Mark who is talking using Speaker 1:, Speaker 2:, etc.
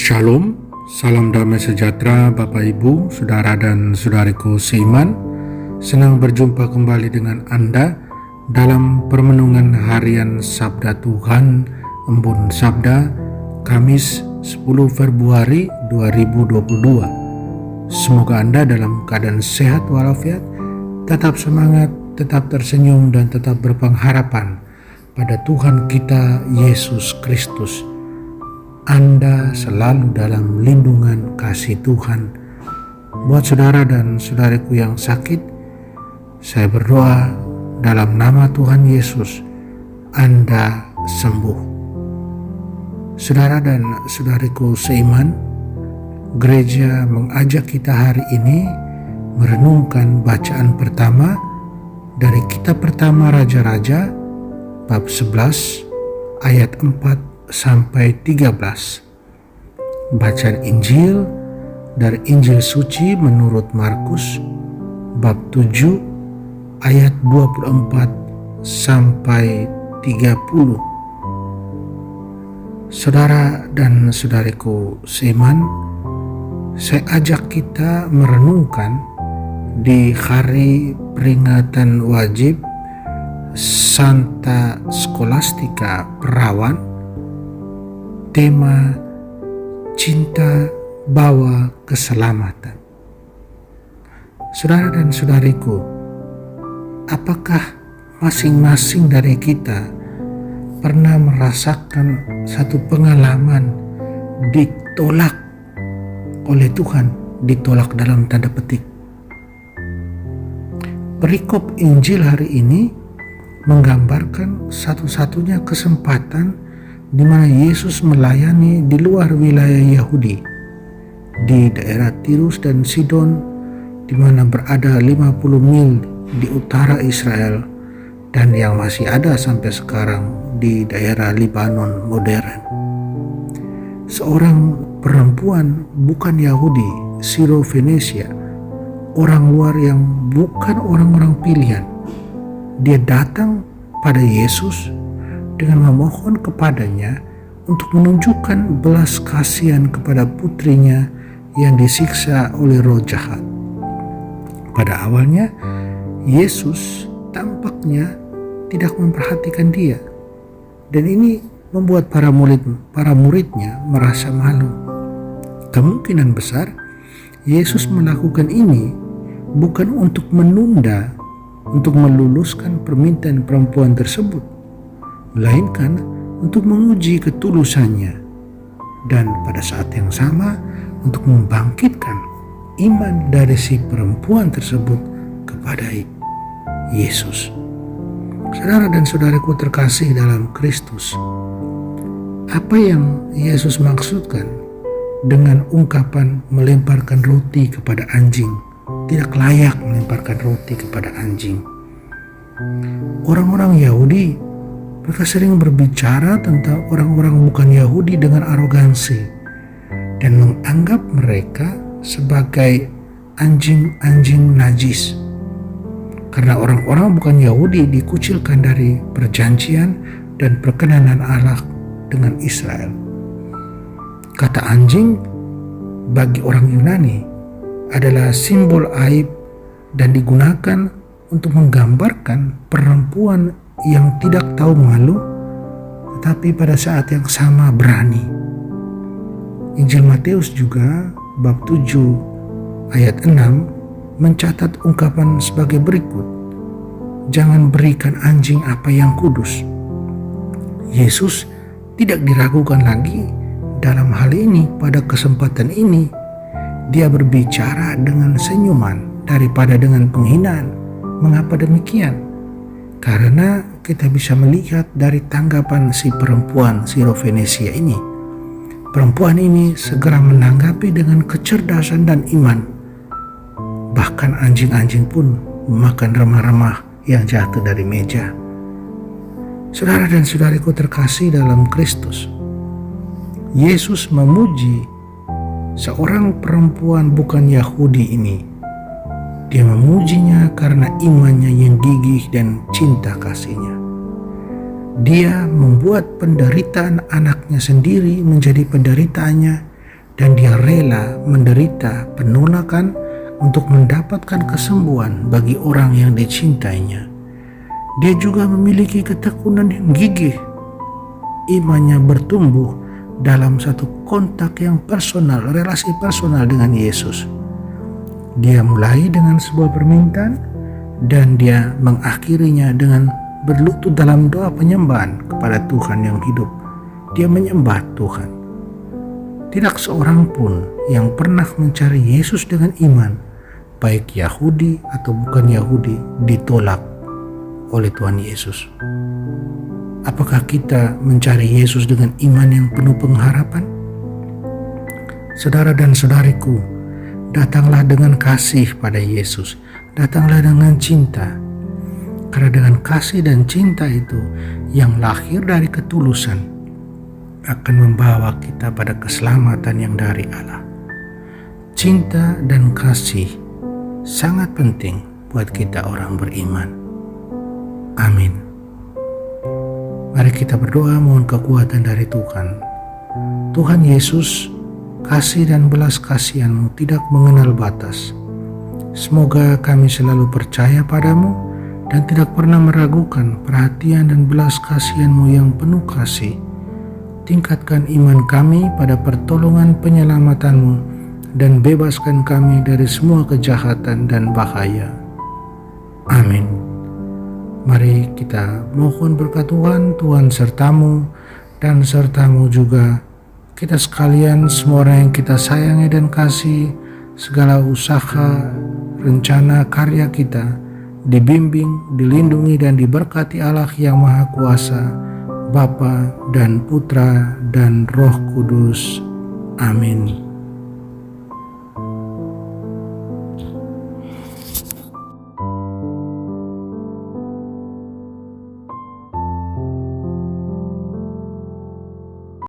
Speaker 1: Shalom, salam damai sejahtera Bapak Ibu, Saudara dan Saudariku seiman. Senang berjumpa kembali dengan Anda dalam permenungan harian Sabda Tuhan, Embun Sabda, Kamis 10 Februari 2022. Semoga Anda dalam keadaan sehat walafiat, tetap semangat, tetap tersenyum dan tetap berpengharapan pada Tuhan kita Yesus Kristus. Anda selalu dalam lindungan kasih Tuhan. Buat saudara dan saudariku yang sakit, saya berdoa dalam nama Tuhan Yesus, Anda sembuh. Saudara dan saudariku seiman, gereja mengajak kita hari ini merenungkan bacaan pertama dari kitab pertama Raja-Raja, bab 11, ayat 4 sampai 13. Bacaan Injil dari Injil Suci menurut Markus bab 7 ayat 24 sampai 30. Saudara dan saudariku seiman, saya ajak kita merenungkan di hari peringatan wajib Santa Scholastica Perawan, tema cinta bawa keselamatan. Saudara dan saudariku, apakah masing-masing dari kita pernah merasakan satu pengalaman ditolak oleh Tuhan, ditolak dalam tanda petik? Perikop Injil hari ini menggambarkan satu-satunya kesempatan di mana Yesus melayani di luar wilayah Yahudi, di daerah Tirus dan Sidon, di mana berada 50 mil di utara Israel, dan yang masih ada sampai sekarang di daerah Libanon modern. Seorang perempuan bukan Yahudi, Siro-Fenisia, orang luar yang bukan orang-orang pilihan, dia datang pada Yesus dengan memohon kepadanya untuk menunjukkan belas kasihan kepada putrinya yang disiksa oleh roh jahat. Pada awalnya, Yesus tampaknya tidak memperhatikan dia, dan ini membuat para muridnya merasa malu. Kemungkinan besar Yesus melakukan ini bukan untuk menunda, untuk meluluskan permintaan perempuan tersebut, melainkan untuk menguji ketulusannya, dan pada saat yang sama untuk membangkitkan iman dari si perempuan tersebut kepada Yesus. Saudara dan saudaraku terkasih dalam Kristus, apa yang Yesus maksudkan dengan ungkapan melemparkan roti kepada anjing? Tidak layak melemparkan roti kepada anjing. Orang-orang Yahudi, mereka sering berbicara tentang orang-orang bukan Yahudi dengan arogansi dan menganggap mereka sebagai anjing-anjing najis. Karena orang-orang bukan Yahudi dikucilkan dari perjanjian dan perkenanan Allah dengan Israel. Kata anjing bagi orang Yunani adalah simbol aib dan digunakan untuk menggambarkan perempuan yang tidak tahu malu, tetapi pada saat yang sama berani. Injil Matius juga bab 7 ayat 6 mencatat ungkapan sebagai berikut: jangan berikan anjing apa yang kudus. Yesus tidak diragukan lagi dalam hal ini. Pada kesempatan ini dia berbicara dengan senyuman daripada dengan penghinaan. Mengapa demikian? Karena kita bisa melihat dari tanggapan si perempuan Siro-Fenisia ini. Perempuan ini segera menanggapi dengan kecerdasan dan iman. Bahkan anjing-anjing pun memakan remah-remah yang jatuh dari meja. Saudara dan saudariku terkasih dalam Kristus, Yesus memuji seorang perempuan bukan Yahudi ini. Dia memujinya karena imannya yang gigih dan cinta kasihnya. Dia membuat penderitaan anaknya sendiri menjadi penderitaannya dan dia rela menderita penolakan untuk mendapatkan kesembuhan bagi orang yang dicintainya. Dia juga memiliki ketekunan yang gigih. Imannya bertumbuh dalam satu kontak yang personal, relasi personal dengan Yesus. Dia mulai dengan sebuah permintaan dan dia mengakhirinya dengan berlutut dalam doa penyembahan kepada Tuhan yang hidup. Dia menyembah Tuhan. Tidak seorang pun yang pernah mencari Yesus dengan iman, baik Yahudi atau bukan Yahudi, ditolak oleh Tuhan Yesus. Apakah kita mencari Yesus dengan iman yang penuh pengharapan? Saudara dan saudariku, datanglah dengan kasih pada Yesus. Datanglah dengan cinta. Karena dengan kasih dan cinta itu yang lahir dari ketulusan akan membawa kita pada keselamatan yang dari Allah. Cinta dan kasih sangat penting buat kita orang beriman. Amin. Mari kita berdoa mohon kekuatan dari Tuhan. Tuhan Yesus, kasih dan belas kasihan-Mu tidak mengenal batas. Semoga kami selalu percaya padamu dan tidak pernah meragukan perhatian dan belas kasihan-Mu yang penuh kasih. Tingkatkan iman kami pada pertolongan penyelamatanmu dan bebaskan kami dari semua kejahatan dan bahaya. Amin. Mari kita mohon berkat Tuhan, Tuhan sertamu dan sertamu juga kita sekalian, semua orang yang kita sayangi dan kasih, segala usaha, rencana, karya kita dibimbing, dilindungi dan diberkati Allah yang Maha Kuasa, Bapa dan Putra dan Roh Kudus. Amin.